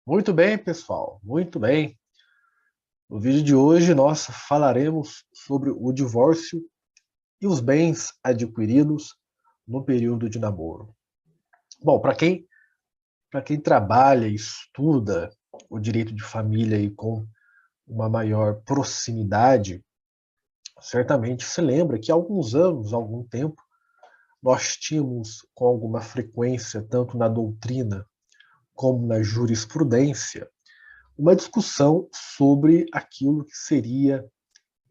Muito bem, pessoal, muito bem. No vídeo de hoje nós falaremos sobre o divórcio e os bens adquiridos no período de namoro. Bom, para quem trabalha e estuda o direito de família e com uma maior proximidade, certamente se lembra que há alguns anos, há algum tempo, nós tínhamos com alguma frequência, tanto na doutrina como na jurisprudência, uma discussão sobre aquilo que seria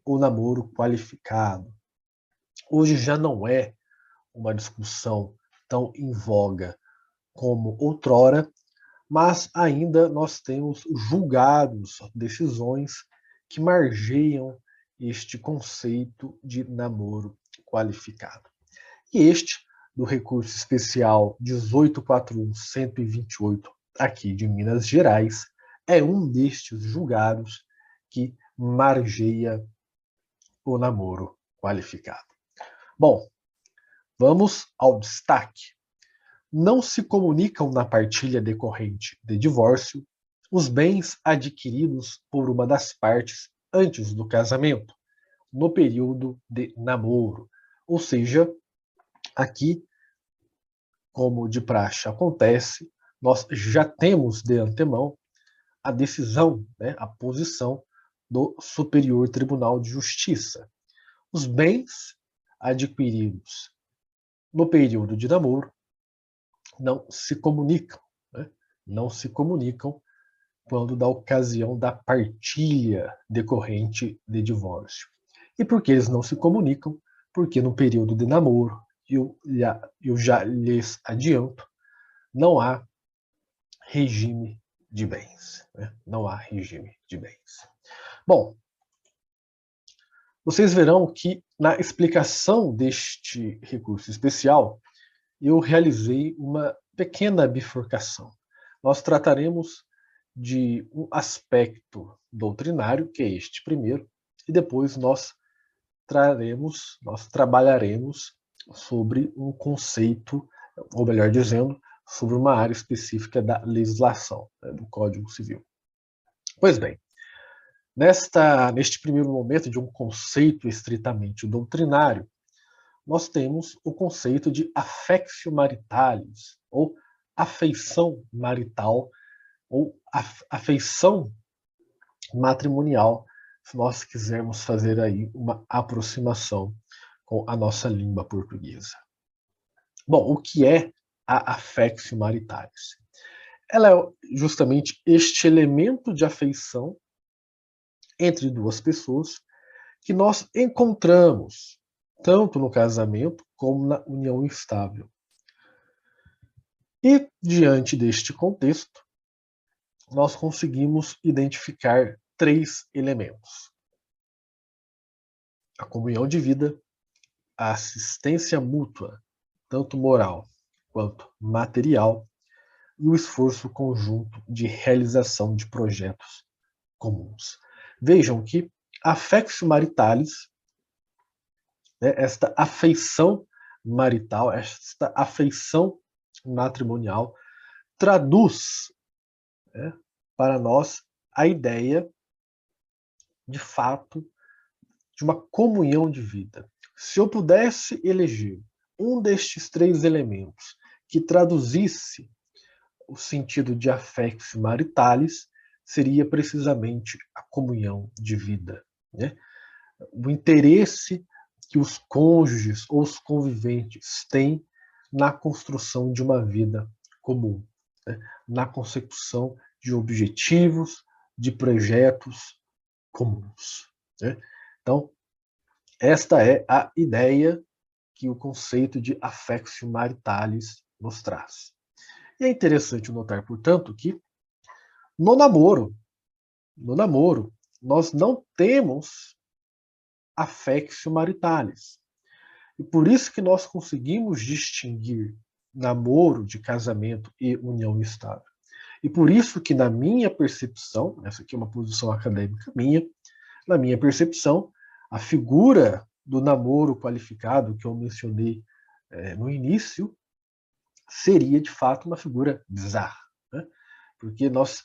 o namoro qualificado. Hoje já não é uma discussão tão em voga como outrora, mas ainda nós temos julgados, decisões que margeiam este conceito de namoro qualificado. E este, do recurso especial 18.41128, aqui de Minas Gerais, é um destes julgados que margeia o namoro qualificado. Bom, vamos ao destaque. Não se comunicam na partilha decorrente de divórcio os bens adquiridos por uma das partes antes do casamento, no período de namoro. Ou seja, aqui, como de praxe acontece, nós já temos de antemão a decisão, a posição do Superior Tribunal de Justiça. Os bens adquiridos no período de namoro não se comunicam, né? Não se comunicam quando da ocasião da partilha decorrente de divórcio. E por que eles não se comunicam? Porque no período de namoro, eu já lhes adianto, não há regime de bens. Né? Não há regime de bens. Bom, vocês verão que na explicação deste recurso especial, eu realizei uma pequena bifurcação. Nós trataremos de um aspecto doutrinário, que é este primeiro, e depois nós trabalharemos sobre um conceito, ou melhor dizendo, sobre uma área específica da legislação, do Código Civil. Pois bem, neste primeiro momento de um conceito estritamente doutrinário, nós temos o conceito de affectio maritalis, ou afeição marital, ou afeição matrimonial, se nós quisermos fazer aí uma aproximação com a nossa língua portuguesa. Bom, o que é a affectio maritalis? Ela é justamente este elemento de afeição entre duas pessoas que nós encontramos tanto no casamento como na união estável. E, diante deste contexto, nós conseguimos identificar três elementos: a comunhão de vida, a assistência mútua, tanto moral quanto material, e o esforço conjunto de realização de projetos comuns. Vejam que affectio maritalis, esta afeição marital, esta afeição matrimonial, traduz, para nós a ideia, de fato, de uma comunhão de vida. Se eu pudesse eleger um destes três elementos que traduzisse o sentido de affectio maritalis, seria precisamente a comunhão de vida. Né? O interesse que os cônjuges ou os conviventes têm na construção de uma vida comum, né? Na consecução de objetivos, de projetos comuns. Né? Então, esta é a ideia que o conceito de affectio maritalis nos traz. E é interessante notar, portanto, que no namoro, nós não temos affectio maritalis. E por isso que nós conseguimos distinguir namoro de casamento e união estável. E por isso que, na minha percepção, essa aqui é uma posição acadêmica minha, na minha percepção, a figura do namoro qualificado que eu mencionei no início seria, de fato, uma figura bizarra. Né? Porque nós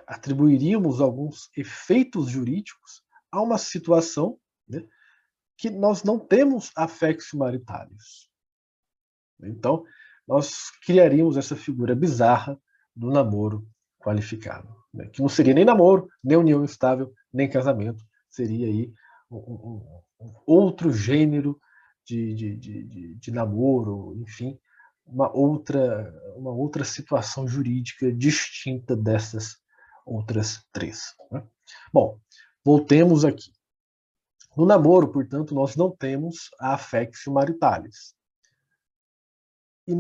atribuiríamos alguns efeitos jurídicos a uma situação, né, que nós não temos affectio maritalis. Então, nós criaríamos essa figura bizarra do namoro qualificado, né, que não seria nem namoro, nem união estável, nem casamento, seria aí um outro gênero de namoro, enfim, uma outra situação jurídica distinta dessas outras três. Né? Bom, voltemos aqui. No namoro, portanto, nós não temos a affectio maritalis. E,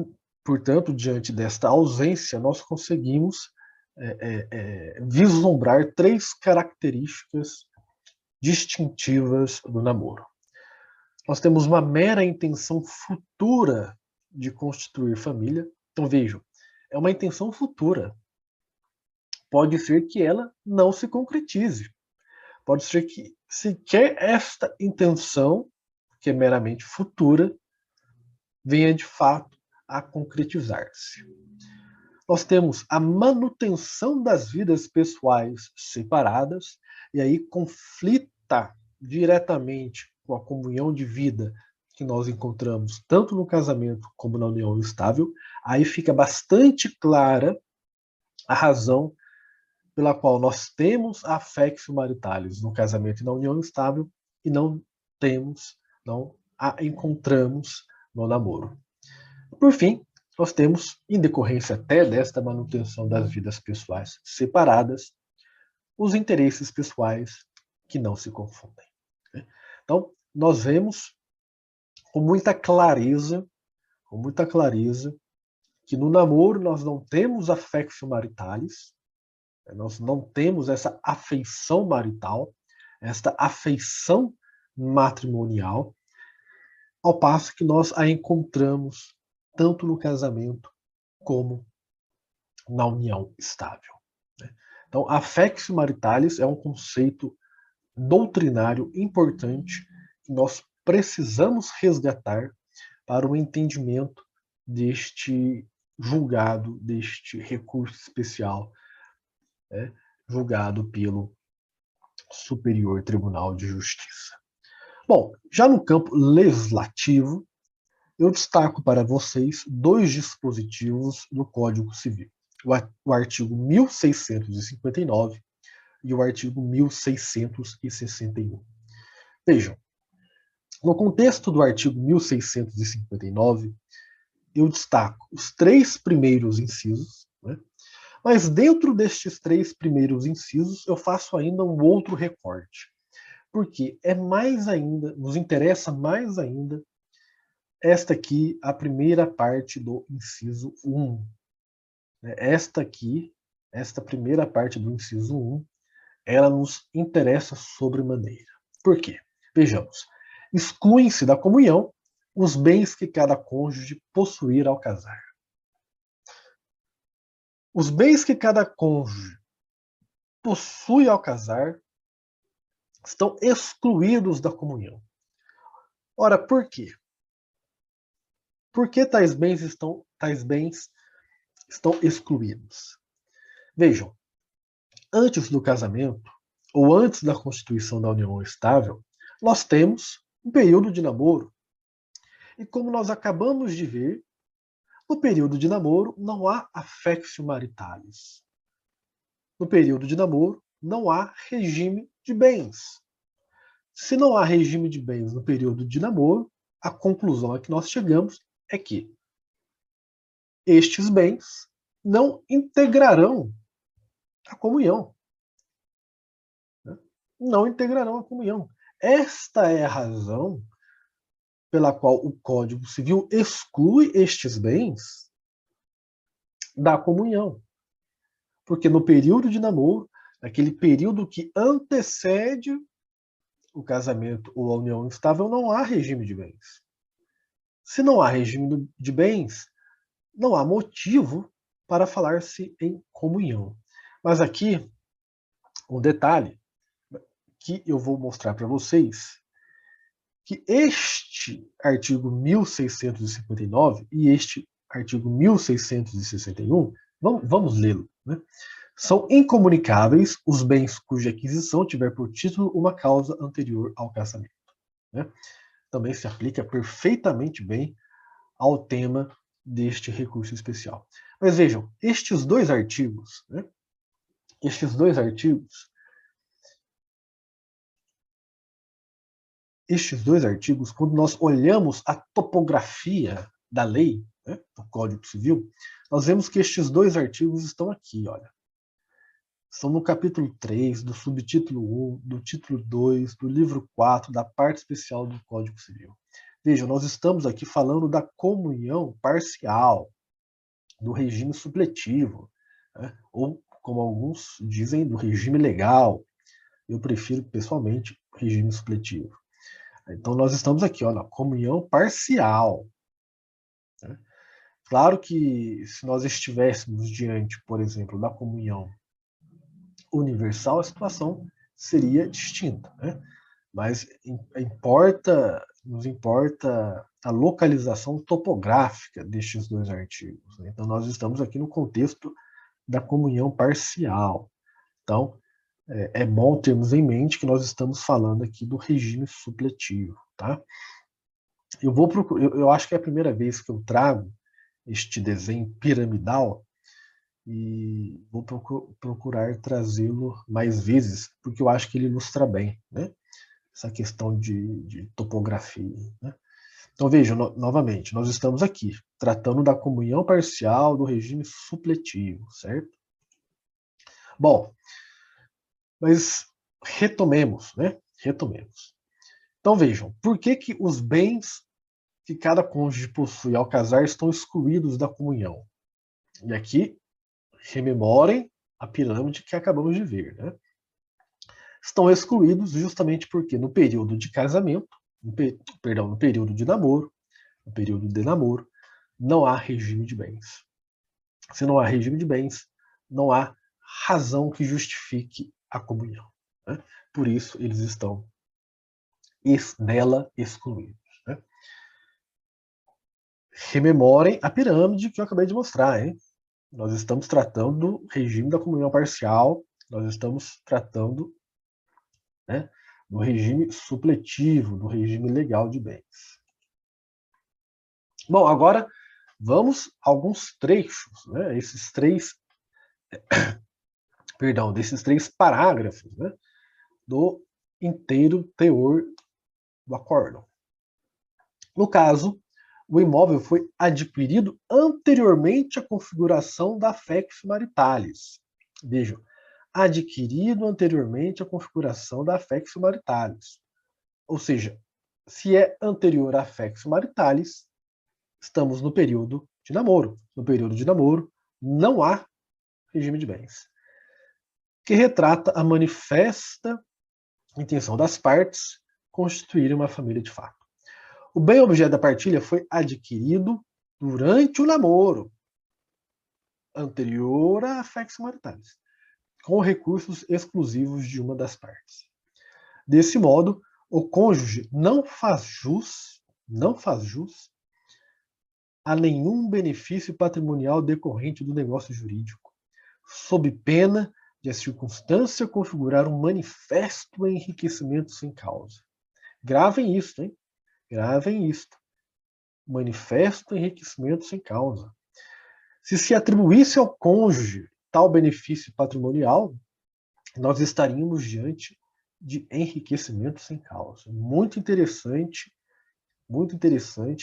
portanto, diante desta ausência, nós conseguimos vislumbrar três características distintivas do namoro. Nós temos uma mera intenção futura de constituir família. Então, vejam, é uma intenção futura. Pode ser que ela não se concretize. Pode ser que sequer esta intenção, que é meramente futura, venha de fato a concretizar-se. Nós temos a manutenção das vidas pessoais separadas, e aí conflita diretamente com a comunhão de vida que nós encontramos tanto no casamento como na união estável. Aí fica bastante clara a razão pela qual nós temos a affectio maritalis no casamento e na união estável e não a encontramos no namoro. Por fim, nós temos, em decorrência até desta manutenção das vidas pessoais separadas, os interesses pessoais que não se confundem. Então, nós vemos com muita clareza, que no namoro nós não temos affectio maritalis, nós não temos essa afeição marital, esta afeição matrimonial, ao passo que nós a encontramos tanto no casamento como na união estável. Então, affectio maritalis é um conceito doutrinário importante que nós precisamos resgatar para o entendimento deste julgado, deste recurso especial, julgado pelo Superior Tribunal de Justiça. Bom, já no campo legislativo, eu destaco para vocês dois dispositivos do Código Civil, o artigo 1659 e o artigo 1661. Vejam, no contexto do artigo 1659, eu destaco os três primeiros incisos, né? Mas dentro destes três primeiros incisos, eu faço ainda um outro recorte, porque nos interessa mais ainda esta aqui, a primeira parte do inciso 1. Esta primeira parte do inciso 1, ela nos interessa sobremaneira. Por quê? Vejamos. Excluem-se da comunhão os bens que cada cônjuge possuir ao casar. Os bens que cada cônjuge possui ao casar estão excluídos da comunhão. Ora, por quê? Por que tais bens estão excluídos? Vejam, antes do casamento, ou antes da constituição da união estável, nós temos um período de namoro. E como nós acabamos de ver, no período de namoro não há affectio maritalis. No período de namoro não há regime de bens. Se não há regime de bens no período de namoro, a conclusão a que nós chegamos é que estes bens não integrarão a comunhão. Não integrarão a comunhão. Esta é a razão pela qual o Código Civil exclui estes bens da comunhão. Porque no período de namoro, naquele período que antecede o casamento ou a união estável, não há regime de bens. Se não há regime de bens, não há motivo para falar-se em comunhão. Mas aqui, um detalhe que eu vou mostrar para vocês, que este artigo 1659 e este artigo 1661, vamos lê-lo, né? São incomunicáveis os bens cuja aquisição tiver por título uma causa anterior ao casamento. Né? Também se aplica perfeitamente bem ao tema deste recurso especial. Mas vejam, estes dois artigos, quando nós olhamos a topografia da lei, do Código Civil, nós vemos que estes dois artigos estão aqui, olha. Estão no capítulo 3, do subtítulo 1, do título 2, do livro 4, da parte especial do Código Civil. Vejam, nós estamos aqui falando da comunhão parcial, do regime supletivo, ou, como alguns dizem, do regime legal. Eu prefiro, pessoalmente, o regime supletivo. Então, nós estamos aqui, ó, na comunhão parcial. Claro que se nós estivéssemos diante, por exemplo, da comunhão universal, a situação seria distinta, mas nos importa a localização topográfica destes dois artigos. Então, nós estamos aqui no contexto da comunhão parcial. Então, é bom termos em mente que nós estamos falando aqui do regime supletivo. Tá? Eu acho que é a primeira vez que eu trago este desenho piramidal e vou procurar trazê-lo mais vezes, porque eu acho que ele ilustra bem, essa questão de topografia. Então vejam, novamente, nós estamos aqui tratando da comunhão parcial do regime supletivo, certo? Bom, mas retomemos. Então vejam, por que os bens que cada cônjuge possui ao casar estão excluídos da comunhão? E aqui, rememorem a pirâmide que acabamos de ver. Estão excluídos justamente porque no período de casamento, no período de namoro, não há regime de bens. Se não há regime de bens, não há razão que justifique a comunhão. Por isso, eles estão dela excluídos. Rememorem a pirâmide que eu acabei de mostrar. Nós estamos tratando do regime da comunhão parcial, nós estamos tratando do regime supletivo, do regime legal de bens. Bom, agora vamos a alguns trechos, desses três parágrafos, do inteiro teor do acórdão. No caso, o imóvel foi adquirido anteriormente à configuração da fex maritalis. Vejam, adquirido anteriormente à configuração da fex maritalis. Ou seja, se é anterior à fex maritalis, estamos no período de namoro. No período de namoro, não há regime de bens. Que retrata a manifesta intenção das partes constituírem uma família de fato. O bem objeto da partilha foi adquirido durante o namoro, anterior à fex maritalis, com recursos exclusivos de uma das partes. Desse modo, o cônjuge não faz jus a nenhum benefício patrimonial decorrente do negócio jurídico, sob pena de a circunstância configurar um manifesto enriquecimento sem causa. Gravem isto, hein? Gravem isto. Manifesto enriquecimento sem causa. Se atribuísse ao cônjuge tal benefício patrimonial, nós estaríamos diante de enriquecimento sem causa. Muito interessante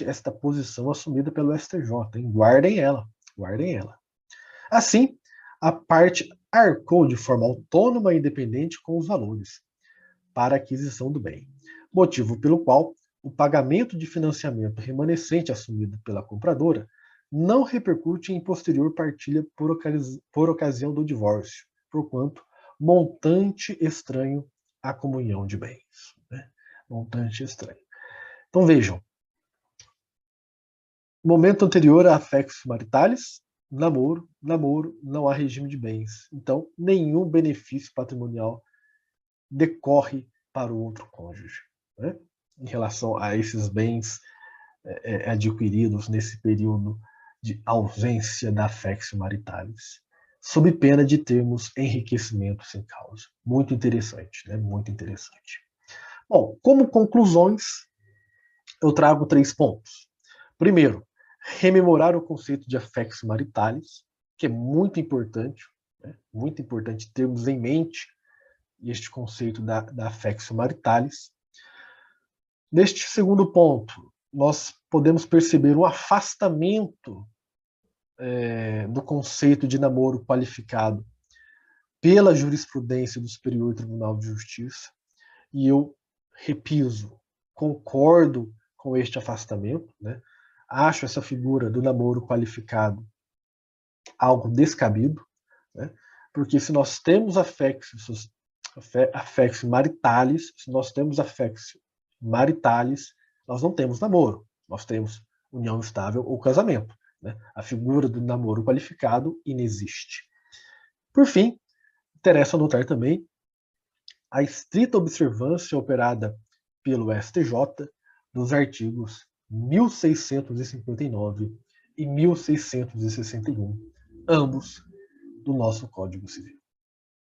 esta posição assumida pelo STJ. Hein? Guardem ela. Assim, a parte arcou de forma autônoma e independente com os valores para a aquisição do bem, motivo pelo qual o pagamento de financiamento remanescente assumido pela compradora não repercute em posterior partilha por ocasião do divórcio, porquanto montante estranho à comunhão de bens. Montante estranho. Então vejam, momento anterior à fex maritalis, namoro, não há regime de bens. Então, nenhum benefício patrimonial decorre para o outro cônjuge, em relação a esses bens adquiridos nesse período de ausência da fex maritalis. sob pena de termos enriquecimento sem causa. Muito interessante, né? Muito interessante. Bom, como conclusões, eu trago 3 pontos. Primeiro, rememorar o conceito de affectio maritalis, que é muito importante, né? Muito importante termos em mente este conceito da affectio maritalis. Neste segundo ponto, nós podemos perceber um afastamento do conceito de namoro qualificado pela jurisprudência do Superior Tribunal de Justiça, e eu repiso, concordo com este afastamento, né? Acho essa figura do namoro qualificado algo descabido, né? Porque se nós temos affectio maritalis, se nós temos affectio maritalis, nós não temos namoro, nós temos união estável ou casamento, né? A figura do namoro qualificado inexiste. Por fim, interessa notar também a estrita observância operada pelo STJ dos artigos 1659 e 1661, ambos do nosso Código Civil.